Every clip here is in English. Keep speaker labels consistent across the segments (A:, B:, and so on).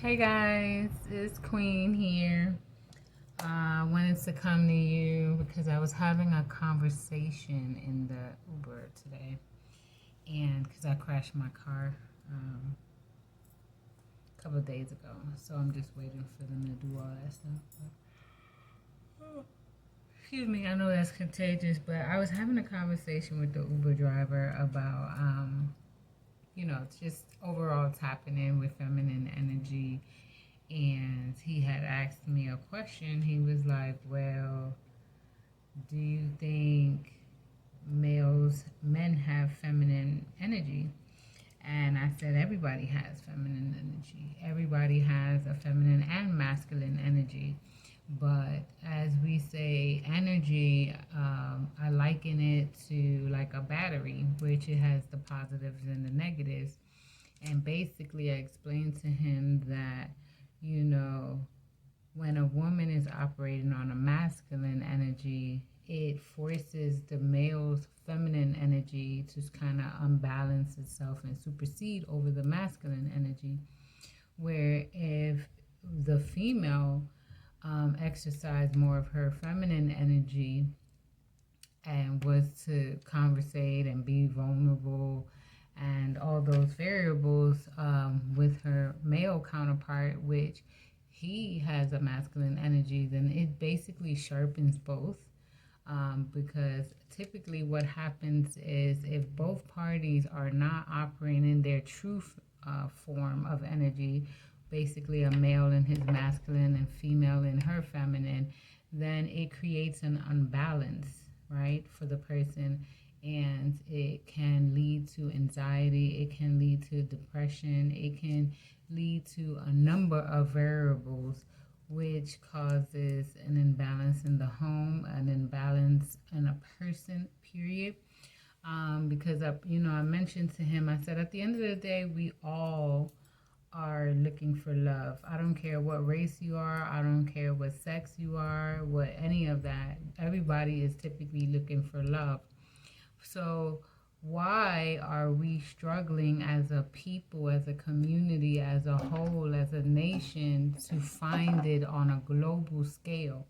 A: Hey guys, it's Queen here. I wanted to come to you because I was having a conversation in the Uber today, and because I crashed my car a couple of days ago, so I'm just waiting for them to do all that stuff. Excuse me, I know that's contagious, but I was having a conversation with the Uber driver about, just overall tapping in with feminine energy. And he had asked me a question. He was like, well, do you think men have feminine energy? And I said, everybody has feminine energy. Everybody has a feminine and masculine energy. But as we say, energy, I liken it to like a battery, which it has the positives and the negatives. And basically, I explained to him that, you know, when a woman is operating on a masculine energy, it forces the male's feminine energy to kind of unbalance itself and supersede over the masculine energy. Where if the female exercised more of her feminine energy and was to conversate and be vulnerable and all those variables with her male counterpart, which he has a masculine energy, then it basically sharpens both. Because typically what happens is if both parties are not operating in their true form of energy, basically a male in his masculine and female in her feminine, then it creates an unbalance, right, for the person. And it can lead to anxiety, it can lead to depression, it can lead to a number of variables, which causes an imbalance in the home, an imbalance in a person, period. Because I mentioned to him, I said, at the end of the day, we all are looking for love. I don't care what race you are, I don't care what sex you are, what any of that. Everybody is typically looking for love. So why are we struggling as a people, as a community, as a whole, as a nation to find it on a global scale,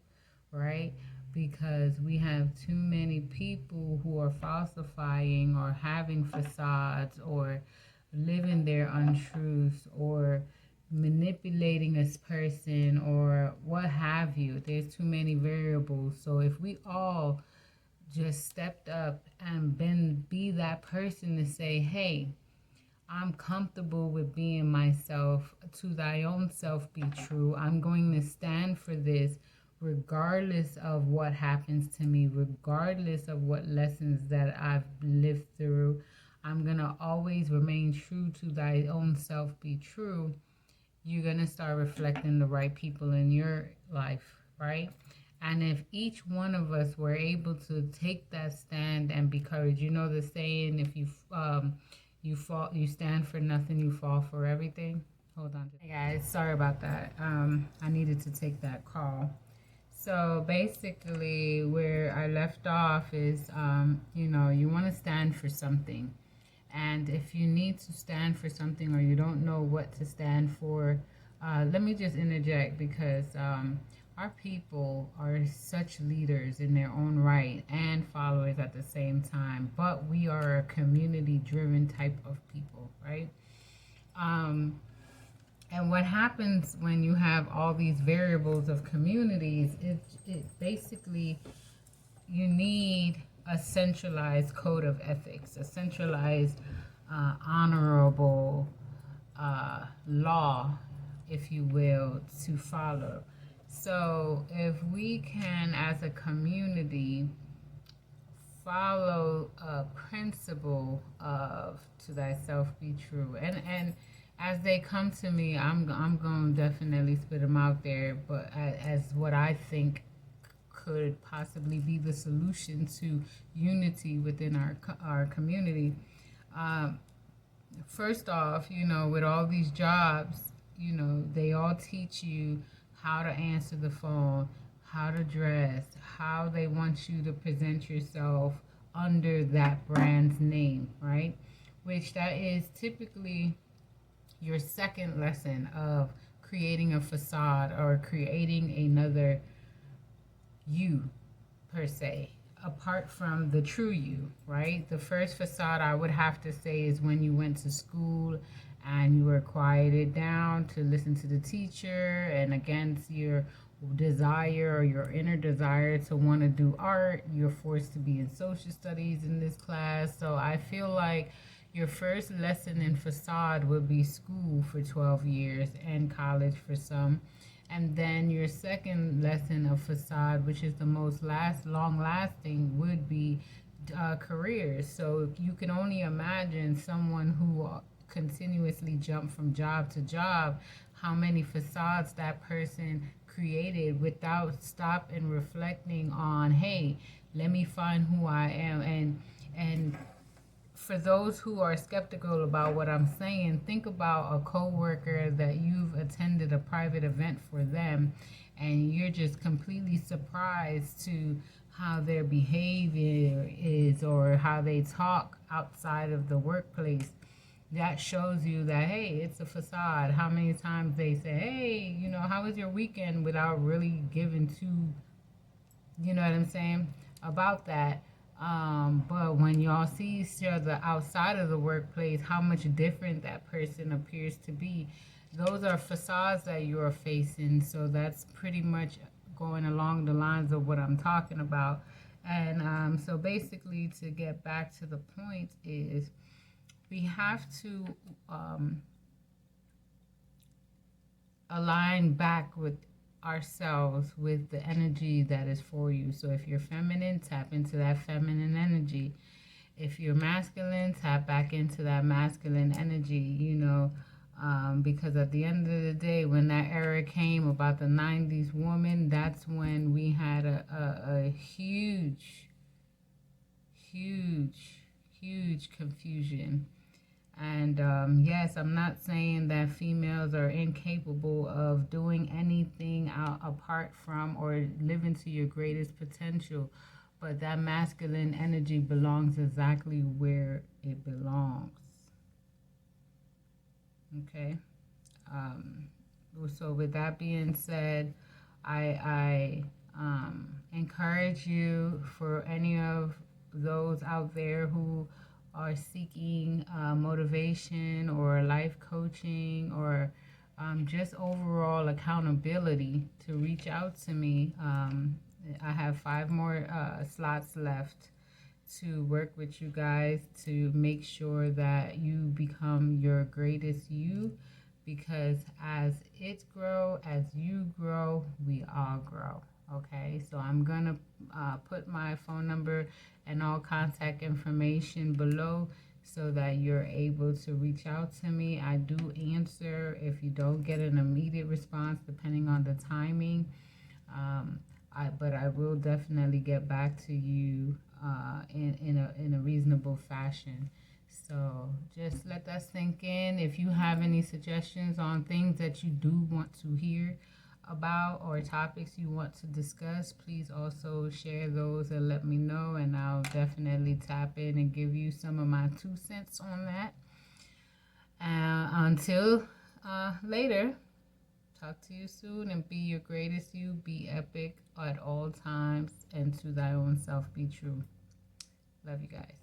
A: right? Because we have too many people who are falsifying or having facades or living their untruths or manipulating a person or what have you. There's too many variables. So if we all just stepped up and be that person to say, hey, I'm comfortable with being myself. To thy own self be true. I'm going to stand for this regardless of what happens to me, regardless of what lessons that I've lived through. I'm going to always remain true to thy own self be true. You're going to start reflecting the right people in your life, right? And if each one of us were able to take that stand and be courage, you know the saying, if you stand for nothing, you fall for everything. Hold on. Hey guys, sorry about that. I needed to take that call. So basically, where I left off is, you want to stand for something. And if you need to stand for something or you don't know what to stand for, let me just interject because our people are such leaders in their own right and followers at the same time, but we are a community-driven type of people, right? And what happens when you have all these variables of communities, it basically, you need a centralized code of ethics, a centralized, honorable law, if you will, to follow. So if we can, as a community, follow a principle of to thyself be true, and as they come to me, I'm going to definitely spit them out there, but as what I think could possibly be the solution to unity within our community. First off, with all these jobs, they all teach you how to answer the phone, how to dress, how they want you to present yourself under that brand's name, right? Which that is typically your second lesson of creating a facade or creating another you per se, apart from the true you, right? The first facade I would have to say is when you went to school and you were quieted down to listen to the teacher, and against your desire or your inner desire to want to do art, you're forced to be in social studies in this class. So I feel like your first lesson in facade would be school for 12 years and college for some. And then your second lesson of facade, which is the most long lasting, would be careers. So you can only imagine someone who continuously jump from job to job, how many facades that person created without stop and reflecting on, hey, let me find who I am. And for those who are skeptical about what I'm saying, think about a coworker that you've attended a private event for them, and you're just completely surprised to how their behavior is or how they talk outside of the workplace. That shows you that, hey, it's a facade. How many times they say, hey, how was your weekend, without really giving two, you know what I'm saying, about that. But when y'all see each other outside of the workplace, how much different that person appears to be. Those are facades that you are facing. So that's pretty much going along the lines of what I'm talking about. And so basically, to get back to the point, is we have to align back with ourselves, with the energy that is for you. So if you're feminine, tap into that feminine energy. If you're masculine, tap back into that masculine energy, because at the end of the day, when that era came about the 90s woman, that's when we had a huge confusion. And yes, I'm not saying that females are incapable of doing anything apart from or living to your greatest potential, but that masculine energy belongs exactly where it belongs. Okay. So with that being said, I encourage you, for any of those out there who are seeking motivation or life coaching or just overall accountability, to reach out to me. I have 5 more slots left to work with you guys to make sure that you become your greatest you, because as it grow, as you grow, we all grow. Okay, so I'm gonna put my phone number and all contact information below so that you're able to reach out to me. I do answer if you don't get an immediate response, depending on the timing. But I will definitely get back to you in a reasonable fashion. So just let that sink in. If you have any suggestions on things that you do want to hear about or topics you want to discuss, please also share those and let me know, and I'll definitely tap in and give you some of my 2 cents on that. Until later, talk to you soon, and be your greatest you, be epic at all times, and to thy own self be true. Love you guys.